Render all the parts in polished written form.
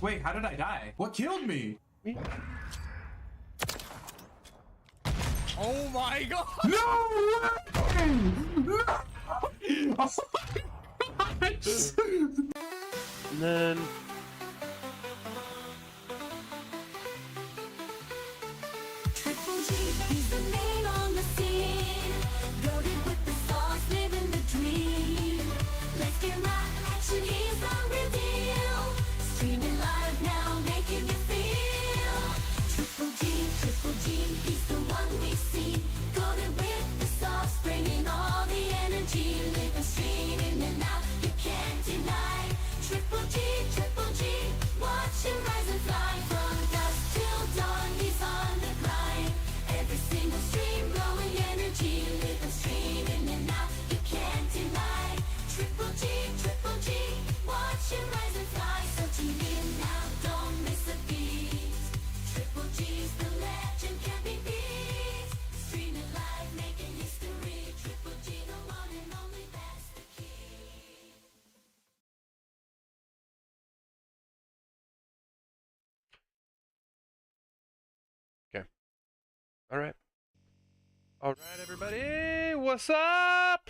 Wait, how did I die? What killed me? Oh my god! No way! No! Oh my gosh! And then Triple G, he's the name on the scene. Loaded with the sauce, living the dream. Let's get right action, he's the real deal. Streaming live now, making you feel. Triple G, he's the one we see. Loaded with the sauce, bringing all the energy. Living, streaming, and now you can't deny. Triple G, watch him rise and fly. From dusk till dawn, he's on the grind. Every single stream, blowing energy. Living, streaming, and now you can't deny. Triple G, watch him rise and fly. So tune in now, don't miss a beat. Triple G's the legend, can't be beat. Streaming live, making history. Triple G, the one and only, that's the key. all right, everybody, what's up?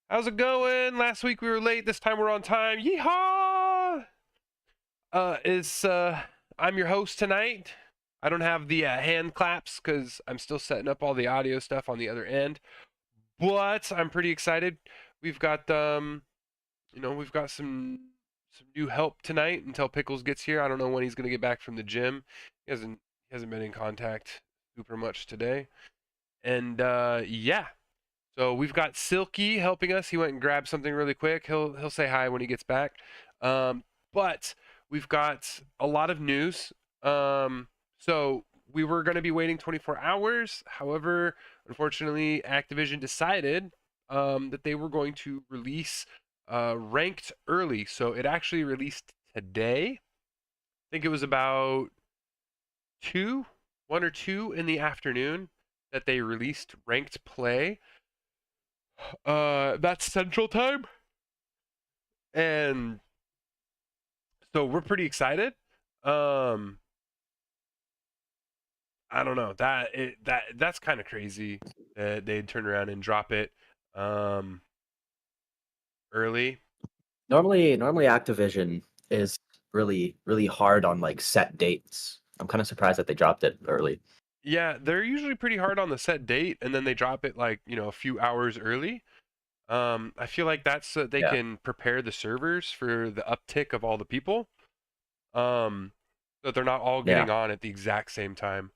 How's it going? Last week we were late. This time we're on time. Yeehaw! I'm your host tonight. I don't have the hand claps because I'm still setting up all the audio stuff on the other end. But I'm pretty excited. We've got we've got some new help tonight until Pickles gets here. I don't know when he's gonna get back from the gym. He hasn't been in contact super much today. And yeah. So we've got Silky helping us. He went and grabbed something really quick. He'll say hi when he gets back. But we've got a lot of news. So we were going to be waiting 24 hours. However, unfortunately, Activision decided that they were going to release Ranked early. So it actually released today. I think it was about 1 or 2 in the afternoon that they released Ranked Play. That's Central Time. And so we're pretty excited. I don't know. That's kind of crazy that they'd turn around and drop it early. Normally Activision is really hard on like set dates. I'm kind of surprised that they dropped it early. Yeah, they're usually pretty hard on the set date, and then they drop it like, a few hours early. I feel like that's so they can prepare the servers for the uptick of all the people. So they're not all getting on at the exact same time.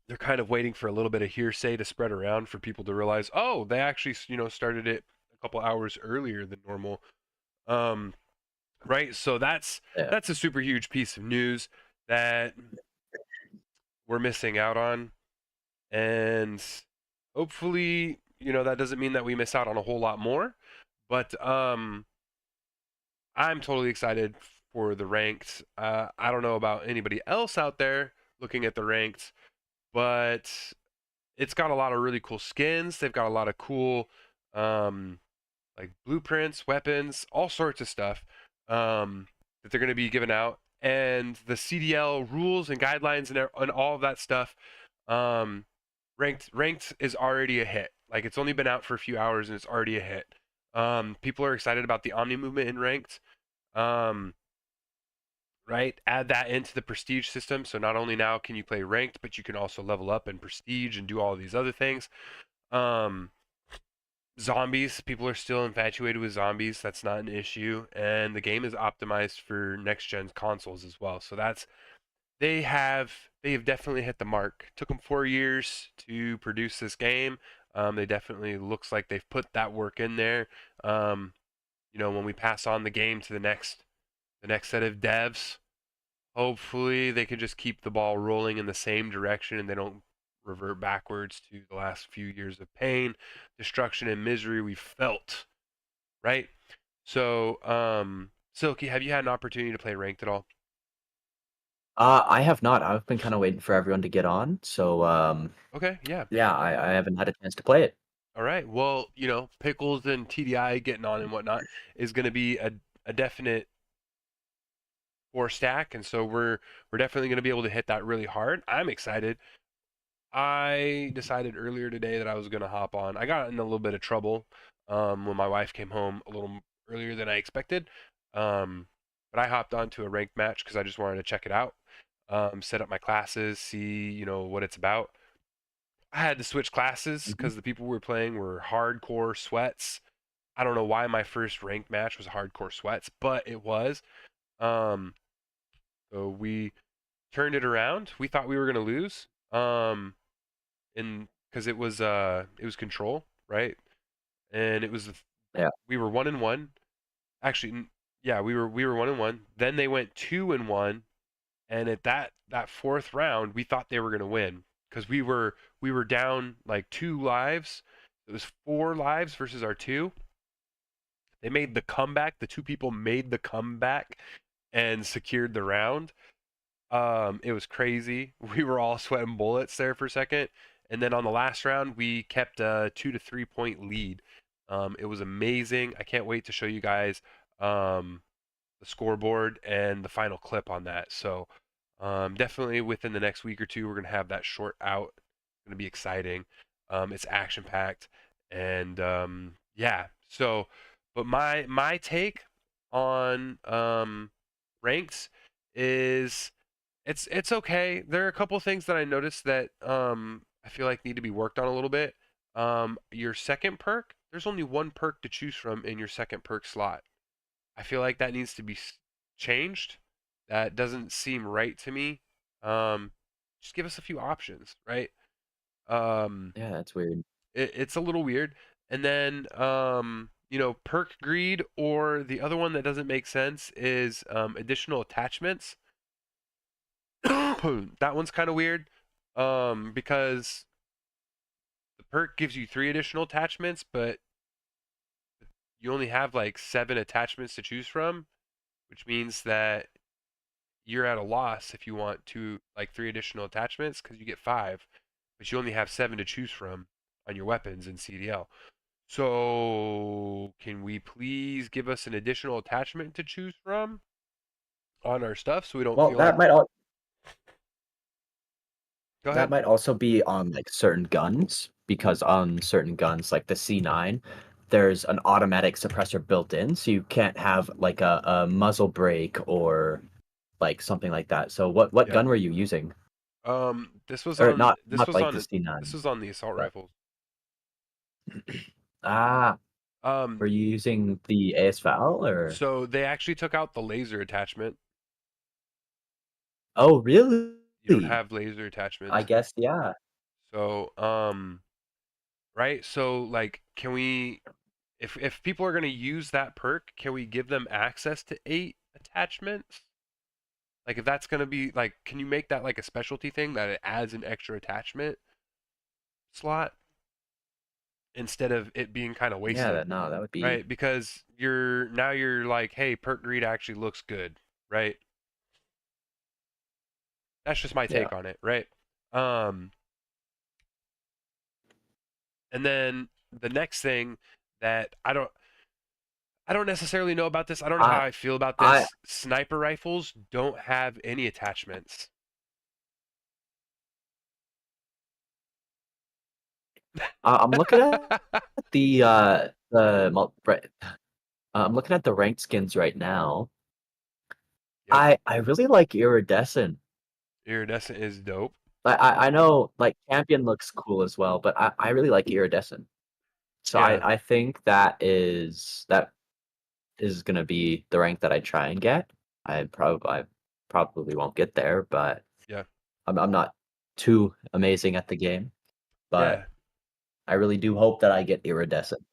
They're kind of waiting for a little bit of hearsay to spread around for people to realize, oh, they actually, started it a couple hours earlier than normal. Right? So that's a super huge piece of news that we're missing out on. And hopefully, that doesn't mean that we miss out on a whole lot more. But I'm totally excited for the ranked. I don't know about anybody else out there looking at the ranked, but it's got a lot of really cool skins. They've got a lot of cool like blueprints, weapons, all sorts of stuff that they're going to be giving out. And the CDL rules and guidelines and all of that stuff, ranked is already a hit. Like, it's only been out for a few hours and it's already a hit. People are excited about the Omni movement in ranked. Right? Add that into the prestige system. So not only now can you play ranked, but you can also level up in prestige and do all these other things. Zombies, people are still infatuated with zombies. That's not an issue. And the game is optimized for next gen consoles as well. So they have definitely hit the mark. Took them 4 years to produce this game. They definitely looks like they've put that work in there. When we pass on the game to the next set of devs, hopefully they can just keep the ball rolling in the same direction and they don't revert backwards to the last few years of pain, destruction, and misery we've felt, right? So, Silky, have you had an opportunity to play ranked at all? I have not. I've been kind of waiting for everyone to get on. So, Okay, yeah. I haven't had a chance to play it. All right. Well, Pickles and TDI getting on and whatnot is going to be a definite four stack, and so we're definitely going to be able to hit that really hard. I'm excited. I decided earlier today that I was going to hop on. I got in a little bit of trouble when my wife came home a little earlier than I expected. But I hopped onto a ranked match because I just wanted to check it out, set up my classes, see, what it's about. I had to switch classes Mhm. because the people we were playing were hardcore sweats. I don't know why my first ranked match was hardcore sweats, but it was. Um, so we turned it around. We thought we were gonna lose. In because it was control, right? And it was Yeah. we were 1-1. Actually, yeah, we were 1-1. Then they went 2-1, and at that fourth round, we thought they were gonna win because we were down like 2 lives. It was 4 lives versus our two. They made the comeback. The two people made the comeback and secured the round. It was crazy. We were all sweating bullets there for a second, and then on the last round, we kept a 2 to 3 point lead. It was amazing. I can't wait to show you guys the scoreboard and the final clip on that. So, definitely within the next week or two, we're gonna have that short out. It's gonna be exciting. It's action packed, and yeah. So, but my take on ranks is it's okay. There are a couple things that I noticed that I feel like need to be worked on a little bit. Your second perk, there's only one perk to choose from in your second perk slot. I feel like that needs to be changed. That doesn't seem right to me. Um, just give us a few options, right? Um, Yeah, that's weird. it's a little weird. And then, perk greed, or the other one that doesn't make sense is additional attachments. That one's kind of weird, because the perk gives you 3 additional attachments, but you only have like 7 attachments to choose from, which means that you're at a loss if you want to like 3 additional attachments because you get 5, but you only have 7 to choose from on your weapons in CDL. So, can we please give us an additional attachment to choose from on our stuff so we don't Well, feel like. Go that ahead. might also be on like certain guns because on certain guns like the C9, there's an automatic suppressor built in, so you can't have like a muzzle brake or like something like that. So what Yeah. gun were you using? This was Or on not this not was like the on this C9, was on the assault but rifles. ah, were Um, you using the ASVAL or? so they actually took out the laser attachment. Oh, really? You don't have laser I attachments. guess yeah. So, right? So like can we if people are going to use that perk, can we give them access to 8 attachments? Like if that's going to be like can you make that like a specialty thing that it adds an extra attachment slot instead of it being kind of Yeah, wasted, no, that would be right? Because you're like, "Hey, perk greed actually looks good," right? That's just my yeah. take on it, right? Um and then the next thing that I don't necessarily know about this. I don't know how I I feel about I this. Sniper rifles don't have any attachments. I'm looking at the I'm looking at the ranked skins right now. Yep. I really like iridescent. Iridescent is dope. I know like champion looks cool as well, but I really like iridescent. So Yeah. I think that is gonna be the rank that I try and get. I probably won't get there, but Yeah. I'm not too amazing at the game. But Yeah. I really do hope that I get iridescent.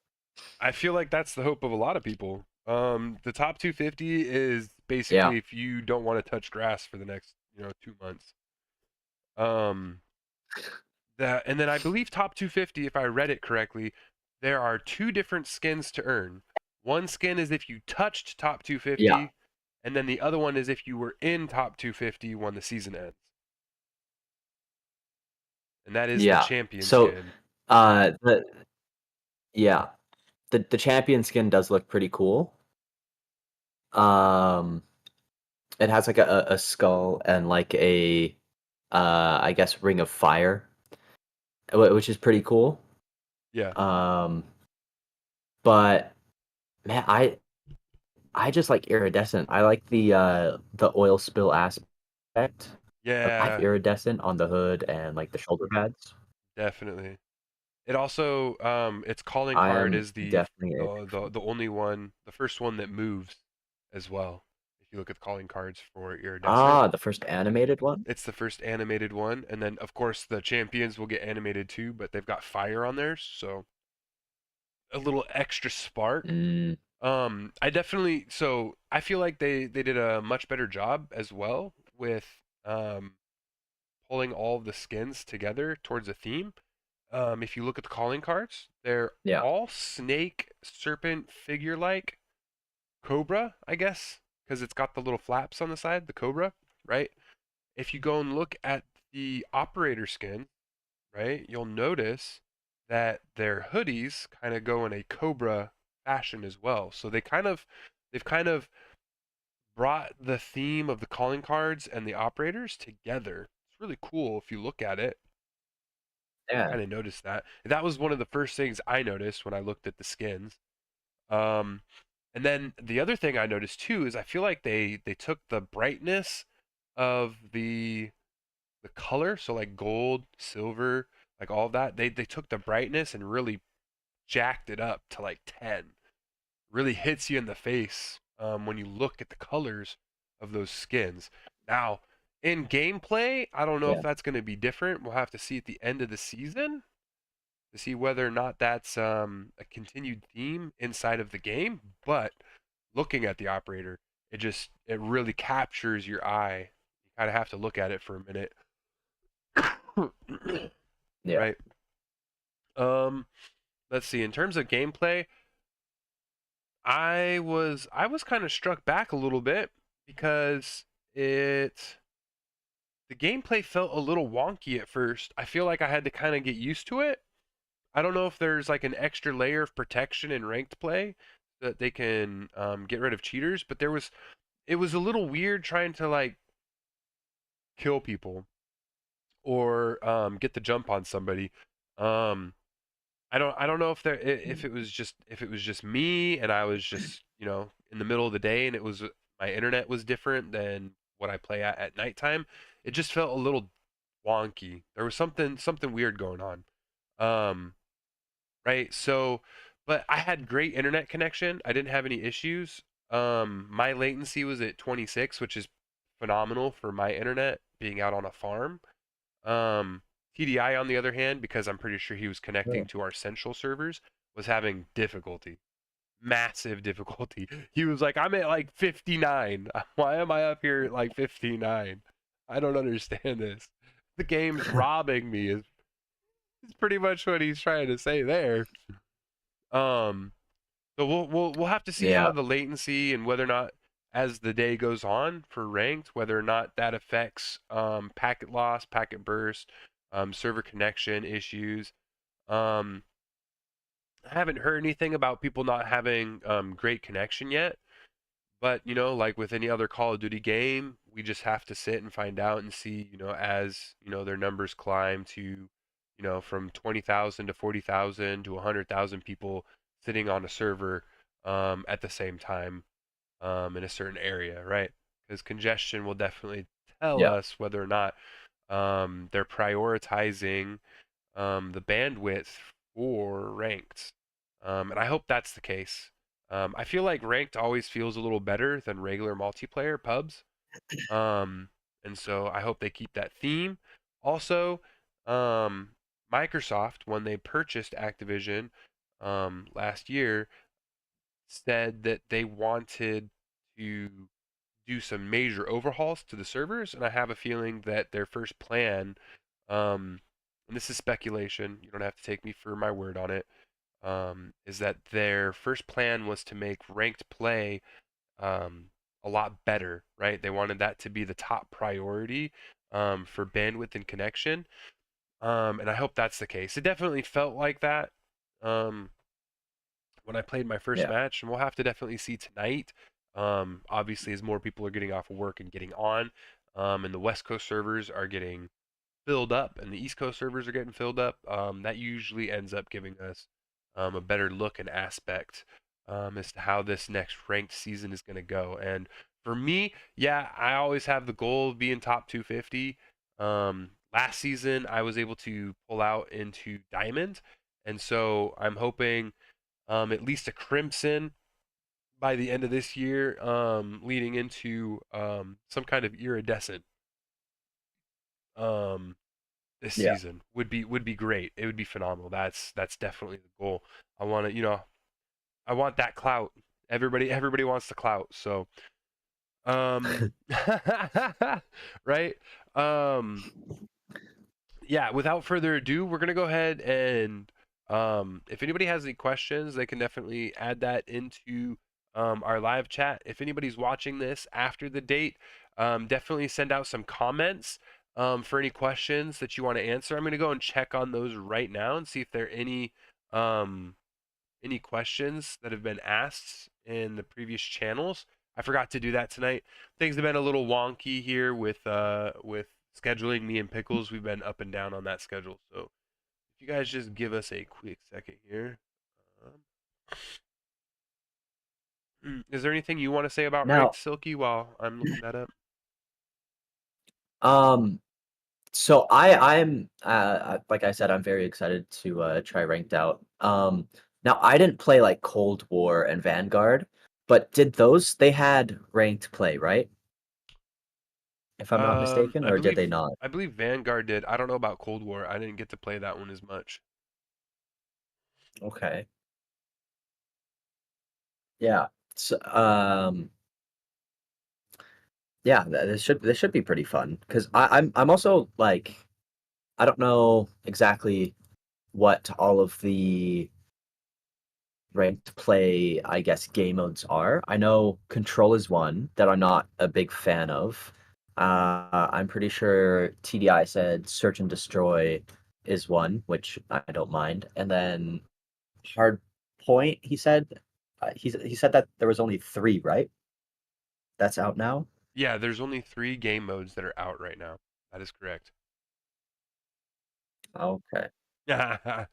I feel like that's the hope of a lot of people. The top 250 is Yeah, basically if you don't want to touch grass for the next, 2 months. Um, that and then I believe top 250, if I read it correctly, there are 2 different skins to earn. One skin is if you touched top yeah, 250, and then the other one is if you were in top 250 when the season ends. And that is the yeah. champion So skin. the Yeah, the champion skin does look pretty cool. Um, it has like a skull and like a I guess ring of fire, which is pretty cool. Yeah. Um, but man, I just like iridescent. I like the oil spill aspect of I have Yeah, iridescent on the hood and like the shoulder pads. definitely. It also its calling I card am is the definitely a the only one, the first one that moves as well. If you look at the calling cards for iridescent, the first animated one? it's the first animated one, and then of course the champions will get animated too, but they've got fire on theirs, so a little extra spark. Mm, I definitely so I feel like they did a much better job as well with um pulling all of the skins together towards a theme. If you look at the calling cards, they're yeah, all snake, serpent, figure-like, cobra, I guess, because it's got the little flaps on the side, the cobra, right? If you go and look at the operator skin, right, you'll notice that their hoodies kind of go in a cobra fashion as well. So they've kind of brought the theme of the calling cards and the operators together. It's really cool if you look at it. yeah, Kind of noticed that. That was one of the first things I noticed when I looked at the skins. Um, and then the other thing I noticed too is I feel like they took the brightness of the color, so like gold, silver, like all of that. They took the brightness and really jacked it up to like 10. Really hits you in the face when you look at the colors of those skins. Now, in gameplay, I don't know if yeah, that's going to be different. We'll have to see at the end of the season to see whether or not that's a continued theme inside of the game. But looking at the operator, it really captures your eye. You kind of have to look at it for a minute, yeah, right? Um, let's see. In terms of gameplay, I was kind of struck back a little bit because it the gameplay felt a little wonky at first. I feel like I had to kind of get used to it. I don't know if there's like an extra layer of protection in ranked play that they can get rid of cheaters, but it was a little weird trying to like kill people or get the jump on somebody. Um, I don't know if it was just me and I was just in the middle of the day and it was my internet was different than what I play at nighttime. It just felt a little wonky. There was something weird going on. Um, right? So, but I had great internet connection. I didn't have any issues. My latency was at 26, which is phenomenal for my internet being out on a farm. Um, TDI, on the other hand, because I'm pretty sure he was connecting yeah. to our central servers, was having difficulty, massive difficulty. He was like, I'm at like 59. Why am I up here at like 59? I don't understand this. The game's robbing me is pretty much what he's trying to say there. Um, so we'll have to see how Yeah. the latency and whether or not as the day goes on for ranked, whether or not that affects packet loss, packet burst, server connection issues. Um, I haven't heard anything about people not having great connection yet, but like with any other Call of Duty game, we just have to sit and find out and see, as their numbers climb to, from 20,000 to 40,000 to 100,000 people sitting on a server at the same time in a certain area, right? Because congestion will definitely tell Yeah. us whether or not they're prioritizing the bandwidth for ranked. And I hope that's the case. I feel like ranked always feels a little better than regular multiplayer pubs. Um, and so I hope they keep that theme. Also, um, Microsoft, when they purchased Activision last year, said that they wanted to do some major overhauls to the servers, and I have a feeling that their first plan, and this is speculation, you don't have to take me for my word on it, is that their first plan was to make ranked play um, a lot better, right? They wanted that to be the top priority for bandwidth and connection, and I hope that's the case. It definitely felt like that. Um, when I played my first Yeah. match, and we'll have to definitely see tonight. Obviously, as more people are getting off of work and getting on, and the West Coast servers are getting filled up and the East Coast servers are getting filled up, that usually ends up giving us a better look and aspect as to how this next ranked season is going to go. And for me, yeah, I always have the goal of being top 250. Last season, I was able to pull out into Diamond, and so I'm hoping at least a Crimson by the end of this year, leading into some kind of iridescent. Um, this Yeah. season would be great. It would be phenomenal. That's definitely the goal. I want to, I want that clout. Everybody wants the clout. So, um, right? Um, yeah. Without further ado, we're gonna go ahead and if anybody has any questions, they can definitely add that into our live chat. If anybody's watching this after the date, definitely send out some comments for any questions that you want to answer. I'm going to go and check on those right now and see if there are um, any questions that have been asked in the previous channels. I forgot to do that tonight. Things have been a little wonky here with scheduling. Me and Pickles, we've been up and down on that schedule. So if you guys just give us a quick second here. Is there anything you want to say about Now, ranked Silky while I'm looking that up? um, so I'm like I said, I'm very excited to try ranked out. Now I didn't play like Cold War and Vanguard, but did those they had ranked play, right? If I'm not mistaken, or did they not? I believe Vanguard did. I don't know about Cold War. I didn't get to play that one as much. Okay. Yeah. So, yeah, this should be pretty fun because I'm also like I don't know exactly what all of the ranked play, I guess, game modes are. I know Control is one that I'm not a big fan of. I'm pretty sure TDI said Search and Destroy is one, which I don't mind. And then Hard Point, he said that there was only three, right? That's out now. Yeah, there's only 3 game modes that are out right now. That is correct. Okay. Yeah.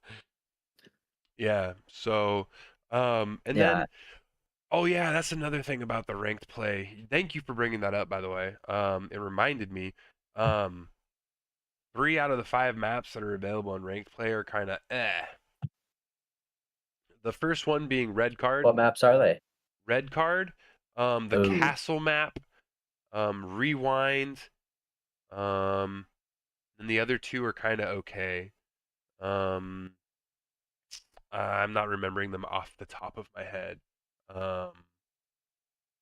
So, and Yeah. then, oh yeah, that's another thing about the ranked play. Thank you for bringing that up, by the way. It reminded me. Um, 3 out of the 5 maps that are available in ranked play are kind of eh. The first one being Red Card. What maps are they? Red Card, the Oh, Castle map, Rewind, um, and the other 2 are kind of okay. Um, I'm not remembering them off the top of my head. Um,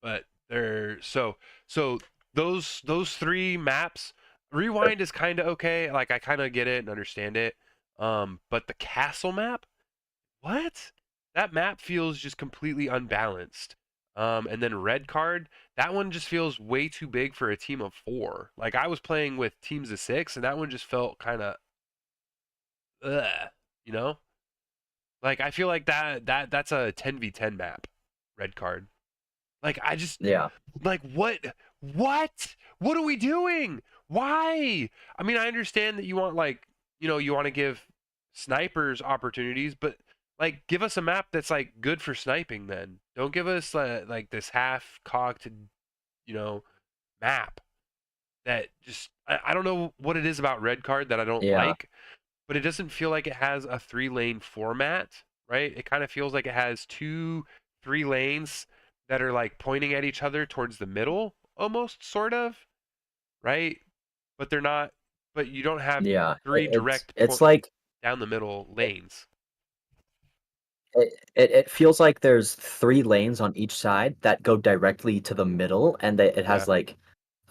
but they're so those 3 maps. Rewind is kind of okay. Like I kind of get it and understand it. But the Castle map, what? That map feels just completely unbalanced. And then Red Card, that one just feels way too big for a team of 4. Like I was playing with teams of 6, and that one just felt kind of, ugh, you know? Like I feel like that's a 10v10 map, Red Card. Like I just yeah. like what are we doing? Why? I mean, I understand that you want like, you want to give snipers opportunities, but like give us a map that's like good for sniping then. Don't give us like this half cocked, you know, map that just I don't know what it is about Red Card that I don't Yeah. like, but it doesn't feel like it has a 3-lane format, right? It kind of feels like it has 3 lanes that are like pointing at each other towards the middle, almost, sort of, right? But they're not. But you don't have Yeah. three direct It's like down the middle lanes. it feels like there's 3 lanes on each side that go directly to the middle, and it Yeah, has like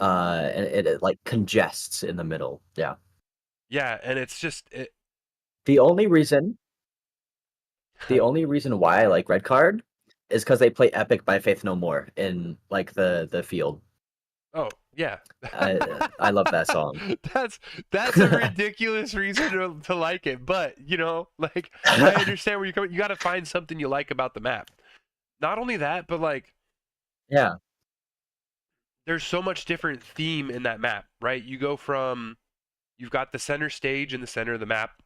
it like congests in the middle. Yeah. yeah, and it's just it. The only reason the only reason why I like Red Card is because they play Epic by Faith No More in like the field. Oh, yeah. I love that song. That's a ridiculous reason to like it, but like I understand where you're coming. You got to find something you like about the map. Not only that, but like Yeah. there's so much different theme in that map, right? You've got the center stage in the center of the map.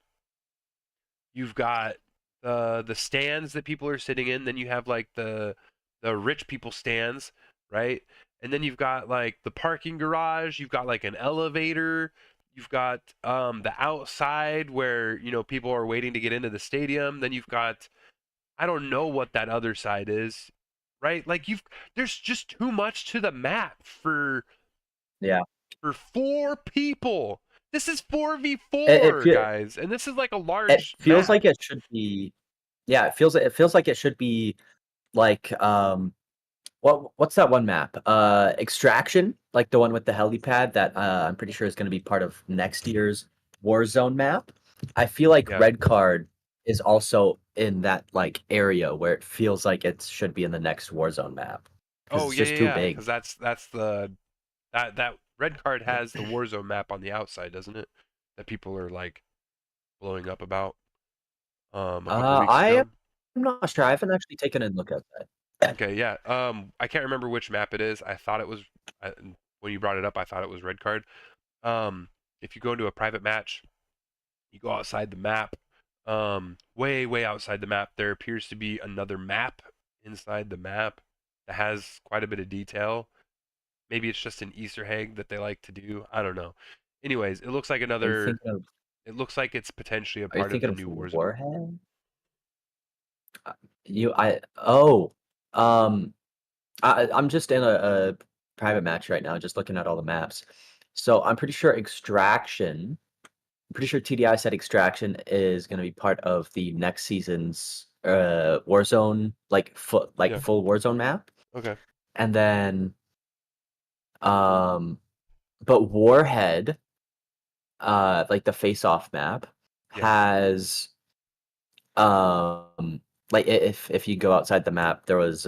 You've got the stands that people are sitting in. Then you have like the rich people stands, right? And then you've got like the parking garage. You've got like an elevator. You've got the outside where people are waiting to get into the stadium. Then you've got I don't know what that other side is, right? Like there's just too much to the map Yeah. for 4 people. This is It 4v4, fe guys, and this is like a it large feels map. like it should be yeah, it feels like it should be like, what's that one map? Extraction, like the one with the helipad that, I'm pretty sure is gonna be part of next year's Warzone map. I feel like Yeah. Red Card is also in that, like, area where it feels like it should be in the next Warzone map because Oh it's yeah, just too yeah, big. because that's the that red card has the Warzone map on the outside, doesn't it? That people are like blowing up about a couple weeks I am ago. not sure. I haven't actually taken a look at that. Okay, yeah. I can't remember which map it is. I thought it was when you brought it up. I thought it was red card. Um, if you go into a private match, you go outside the map. Way outside the map, there appears to be another map inside the map that has quite a bit of detail. Maybe it's just an Easter egg that they like to do. I don't know. Anyways, it looks like Are you another. thinking of It looks like it's potentially a Are you part of thinking the of new Warzone. Warhead? You I oh, um, I'm just in a private match right now, just looking at all the maps. So I'm pretty sure TDI said Extraction is gonna be part of the next season's Warzone, like Yeah. full Warzone map. Okay. And then um but Warhead, like the face off map, Yeah. has like if you go outside the map, there was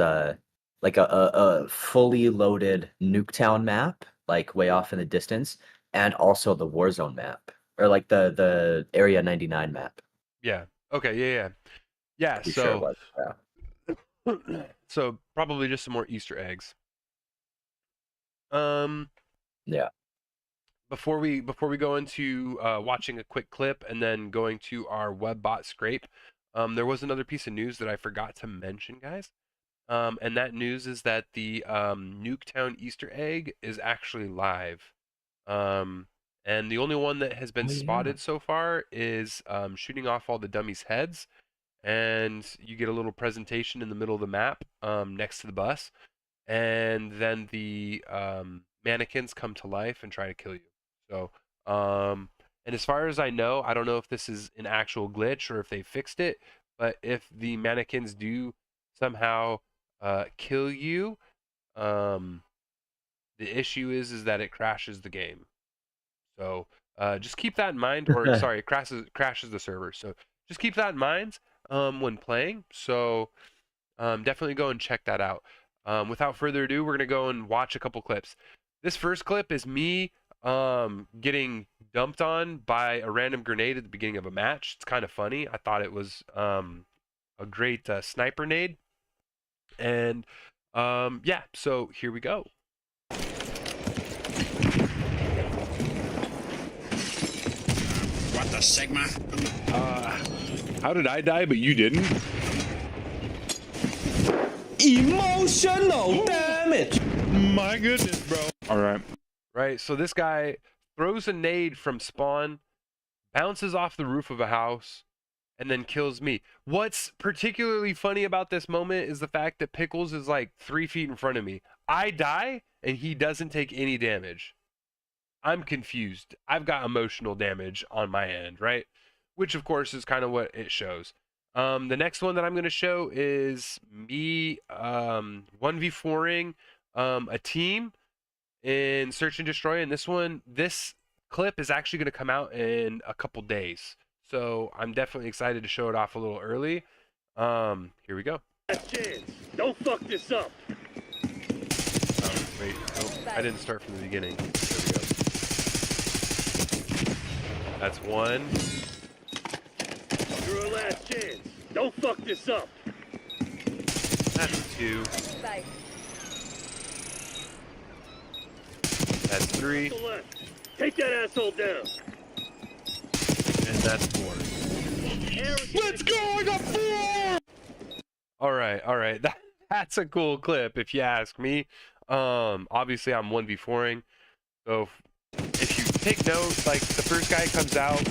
like a fully loaded Nuketown map, like way off in the distance, and also the Warzone map, or like the Area 99 map. Yeah. Okay. Yeah. Yeah. Pretty sure it was. Yeah. So probably just some more Easter eggs. Um, Yeah. before we go into watching a quick clip and then going to our webbot scrape, there was another piece of news that I forgot to mention, guys. And that news is that the Nuketown Easter egg is actually live. And the only one that has been Oh yeah. spotted so far is shooting off all the dummies' heads. And you get a little presentation in the middle of the map next to the bus. And then the mannequins come to life and try to kill you. So, and as far as I know, I don't know if this is an actual glitch or if they fixed it, but if the mannequins do somehow kill you, the issue is that it crashes the game. So just keep that in mind, or sorry, it crashes the server. So just keep that in mind when playing. So definitely go and check that out. Without further ado, we're gonna go and watch a couple clips. This first clip is me getting dumped on by a random grenade at the beginning of a match. It's kind of funny. I thought it was a great sniper nade. And yeah, so here we go. What the Sigma? How did I die, but you didn't? Emotional damage. My goodness, bro. All right. Right, so this guy throws a nade from spawn, bounces off the roof of a house, and then kills me. What's particularly funny about this moment is the fact that Pickles is like 3 feet in front of me. I die, and he doesn't take any damage. I'm confused. I've got emotional damage on my end, right? Which, of course, is kind of what it shows. The next one that I'm going to show is me 1v4ing a team in Search and Destroy. And this clip is actually going to come out in a couple days. So I'm definitely excited to show it off a little early. Here we go. Last chance. Don't fuck this up. Oh, wait. Oh. I didn't start from the beginning. There we go. That's one. You're our last chance. Don't fuck this up. That's two. That's three. To the left. Take that asshole down. And that's four. Let's go! I got four! Alright. That's a cool clip, if you ask me. Obviously, I'm 1v4ing. So, if you take note, like, the first guy comes out,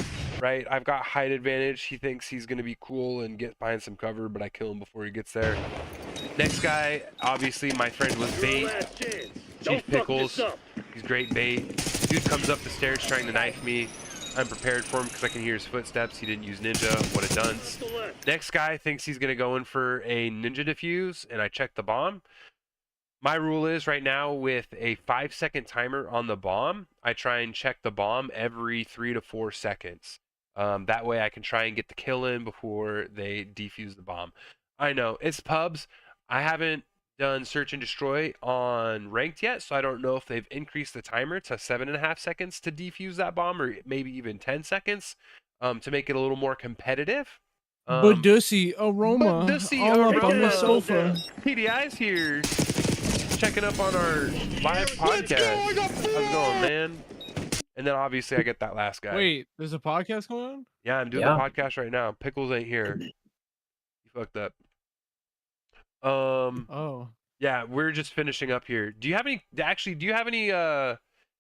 right? I've got height advantage. He thinks he's going to be cool and get behind some cover, but I kill him before he gets there. Next guy, obviously, my friend was bait. Last chance. Chief Don't fuck Pickles. this up. He's great bait. Dude comes up the stairs trying to knife me. I'm prepared for him because I can hear his footsteps. He didn't use ninja. What a dunce. To the left. Next guy thinks he's going to go in for a ninja defuse, and I check the bomb. My rule is right now with a 5-second timer on the bomb, I try and check the bomb every 3 to 4 seconds. That way I can try and get the kill in before they defuse the bomb. I know, it's pubs. I haven't done search and destroy on ranked yet, so I don't know if they've increased the timer to 7.5 seconds to defuse that bomb, or maybe even 10 seconds to make it a little more competitive. Badussy aroma Badussy all up on the aroma. sofa. PDI's here, checking up on our live podcast. How's it going, man? And then obviously I get that last guy. Wait, there's a podcast going on? Yeah, I'm doing Yeah. the podcast right now. Pickles ain't here. You fucked up. Oh. Yeah, we're just finishing up here. Do you have any? Actually, do you have any? Is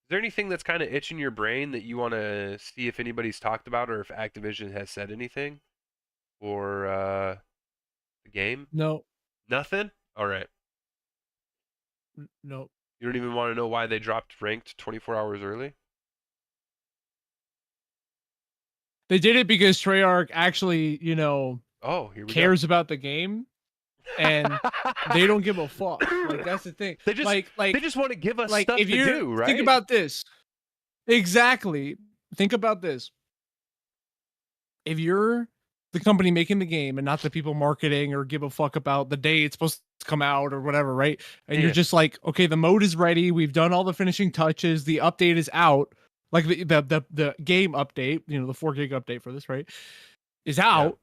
there anything that's kind of itching your brain that you want to see if anybody's talked about or if Activision has said anything for the game? No. Nothing. All right. No. You don't even want to know why they dropped ranked 24 hours early? They did it because Treyarch actually, Oh, here we cares about the game, and they don't give a fuck. Like, that's the thing. They just like they just want to give us like stuff if to you do, right? think about this. Exactly. Think about this. If you're the company making the game and not the people marketing or give a fuck about the day it's supposed to come out or whatever, right? And Yeah. you're just like, okay, the mode is ready. We've done all the finishing touches. The update is out. Like the game update, the 4 gig update for this, right? Is out.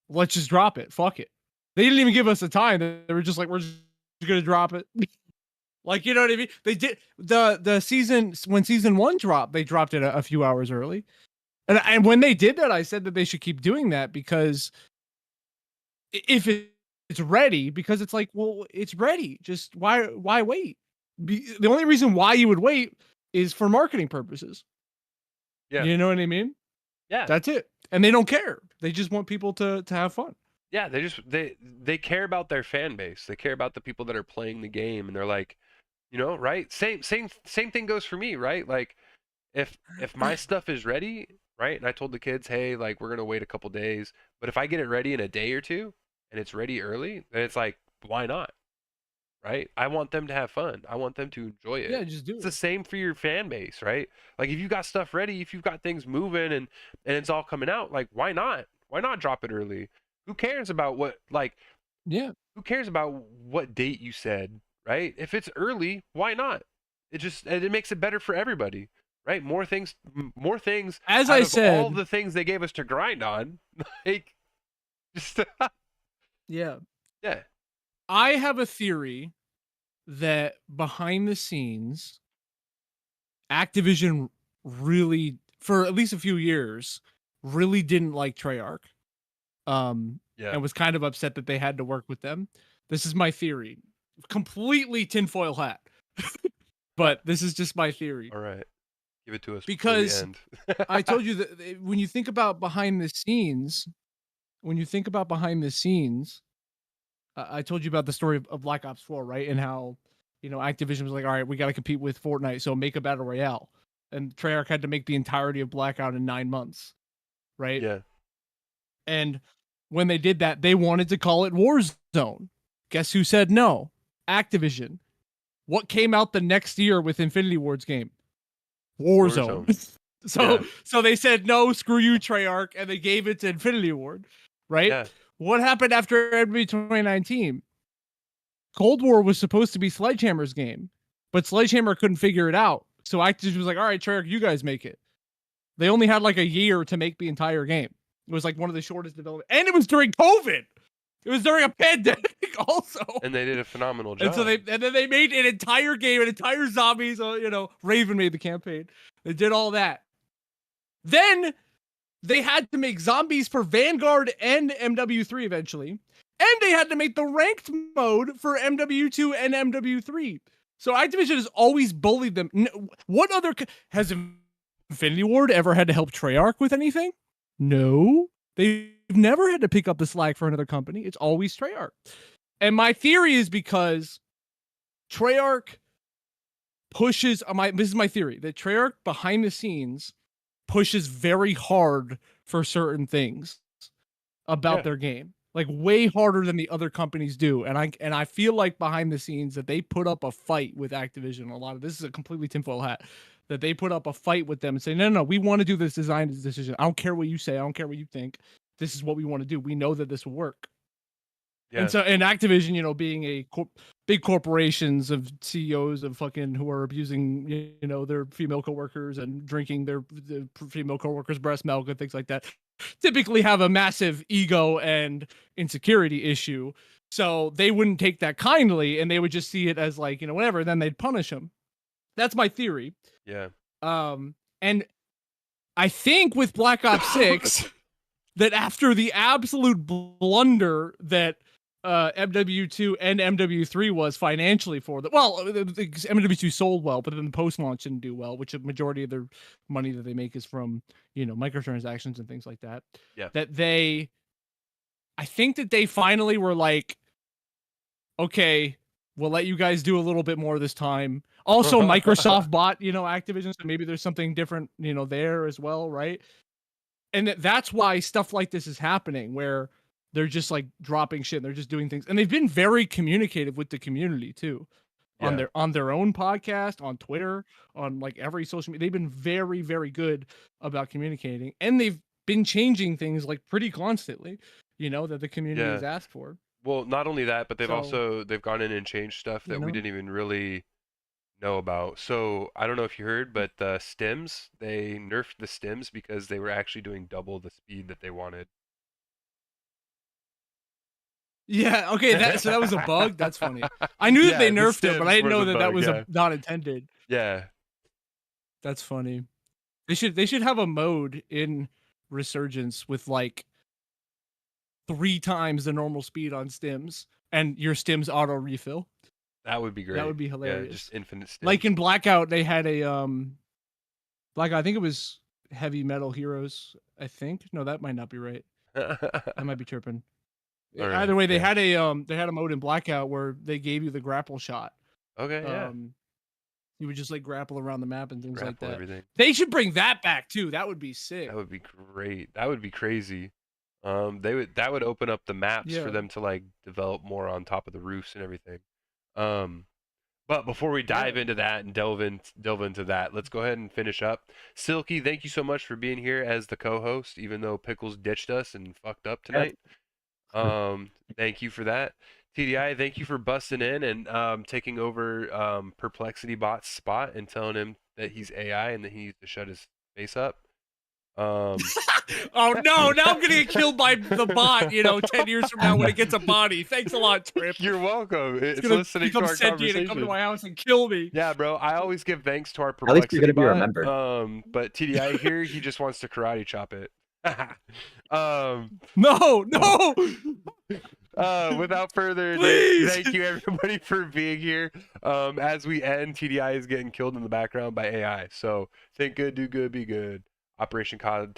Let's just drop it. Fuck it. They didn't even give us a time. They were just like, we're just gonna drop it. Like, you know what I mean? They did the season when season 1 dropped, they dropped it a few hours early. And when they did that, I said that they should keep doing that because if it's ready, because it's like, well, it's ready. Just why wait? The only reason why you would wait is for marketing purposes. Yeah. You know what I mean? Yeah. That's it. And they don't care. They just want people to have fun. Yeah, they care about their fan base. They care about the people that are playing the game, and they're like, right? Same thing goes for me, right? Like, if my stuff is ready, right? And I told the kids, hey, like, we're gonna wait a couple days, but if I get it ready in a day or two and it's ready early, then it's like, why not? Right? I want them to have fun. I want them to enjoy it. Yeah, just do It's it. the same for your fan base, right? Like, if you got stuff ready, if you've got things moving and it's all coming out, like, why not? Why not drop it early? Who cares about Yeah. who cares about what date you said, right? If it's early, why not? It makes it better for everybody, right? More things. As out I of said, all the things they gave us to grind on, like, just yeah. yeah, I have a theory that behind the scenes, Activision really, for at least a few years, really didn't like Treyarch. yeah. And was kind of upset that they had to work with them. This is my theory. Completely tinfoil hat. But this is just my theory. All right, give it to us Because before we end. I told you that when you think about behind the scenes, I told you about the story of Black Ops 4, right? And how, Activision was like, all right, we got to compete with Fortnite, so make a battle royale. And Treyarch had to make the entirety of Blackout in 9 months, right? Yeah, And when they did that, they wanted to call it Warzone. Guess who said no? Activision. What came out the next year with Infinity Ward's game? Warzone. So they said no, screw you, Treyarch, and they gave it to Infinity Ward, right? yeah, What happened after NBA 2019? Cold War was supposed to be Sledgehammer's game. but Sledgehammer couldn't figure it out. So Activision was like, all right, Treyarch, you guys make it. They only had like a year to make the entire game. It was like one of the shortest development, and it was during COVID. It was during a pandemic also. And they did a phenomenal job. And so then they made an entire game, an entire zombies. Raven made the campaign. They did all that. Then they had to make zombies for Vanguard and MW3 eventually, and they had to make the ranked mode for MW2 and MW3. So Activision has always bullied them. What other has Infinity Ward ever had to help Treyarch with anything? No, they've never had to pick up the slack for another company. It's always Treyarch. And my theory is because Treyarch pushes this is my theory, that Treyarch behind the scenes pushes very hard for certain things about their game, like way harder than the other companies do. And I feel like behind the scenes that they put up a fight with Activision. A lot of this is a completely tinfoil hat, that they put up a fight with them and say, no, we want to do this design decision. I don't care what you say. I don't care what you think. This is what we want to do. We know that this will work. Yeah. And Activision, being a big corporations of CEOs of fucking who are abusing, their female coworkers and drinking the female coworkers' breast milk and things like that, typically have a massive ego and insecurity issue. So they wouldn't take that kindly, and they would just see it as like, whatever. And then they'd punish them. That's my theory. Yeah. And I think with Black Ops 6, that after the absolute blunder that MW2 and MW3 was financially for them. Well, MW2 sold well, but then the post-launch didn't do well, which a majority of their money that they make is from, microtransactions and things like that. Yeah. I think that they finally were like, okay, we'll let you guys do a little bit more this time. Also, Microsoft bought, Activision, so maybe there's something different, there as well, right? And that's why stuff like this is happening, where they're just like dropping shit. And they're just doing things, and they've been very communicative with the community too, on their own podcast, on Twitter, on like every social media. They've been very, very good about communicating, and they've been changing things like pretty constantly, that the community has asked for. Well, not only that, but they've gone in and changed stuff that we didn't even really know about. So I don't know if you heard, but the stims, they nerfed the stims because they were actually doing double the speed that they wanted. Yeah, okay, so that was a bug. That's funny. I knew that they nerfed it, but I didn't know that was not intended. Yeah. That's funny. They should have a mode in Resurgence with like 3 times the normal speed on stims, and your stims auto refill. That would be great. That would be hilarious. Yeah, just infinite stims. Like in Blackout, they had a Blackout, I think it was Heavy Metal Heroes, I think. No, that might not be right. I might be tripping. Right, either way, they had a mode in Blackout where they gave you the grapple shot. Okay, yeah. You would just like grapple around the map and things like that. Everything. They should bring that back too. That would be sick. That would be great. That would be crazy. That would open up the maps for them to like develop more on top of the roofs and everything. But before we dive into that and delve into that, let's go ahead and finish up. Silky, thank you so much for being here as the co-host, even though Pickles ditched us and fucked up tonight. Thank you for that. TDI, thank you for busting in and taking over Perplexity Bot's spot and telling him that he's AI and that he needs to shut his face up. Oh no, now I'm gonna get killed by the bot, 10 years from now when it gets a body. Thanks a lot, Trip. You're welcome. It's listening to our conversation. And come to my house and kill me. Yeah, bro. I always give thanks to our Perplexity At least you're bot. gonna be remembered. But TDI here, he just wants to karate chop it. No. Without further ado, Please. thank you everybody for being here. As we end, TDI is getting killed in the background by AI. So think good, do good, be good. Operation COD.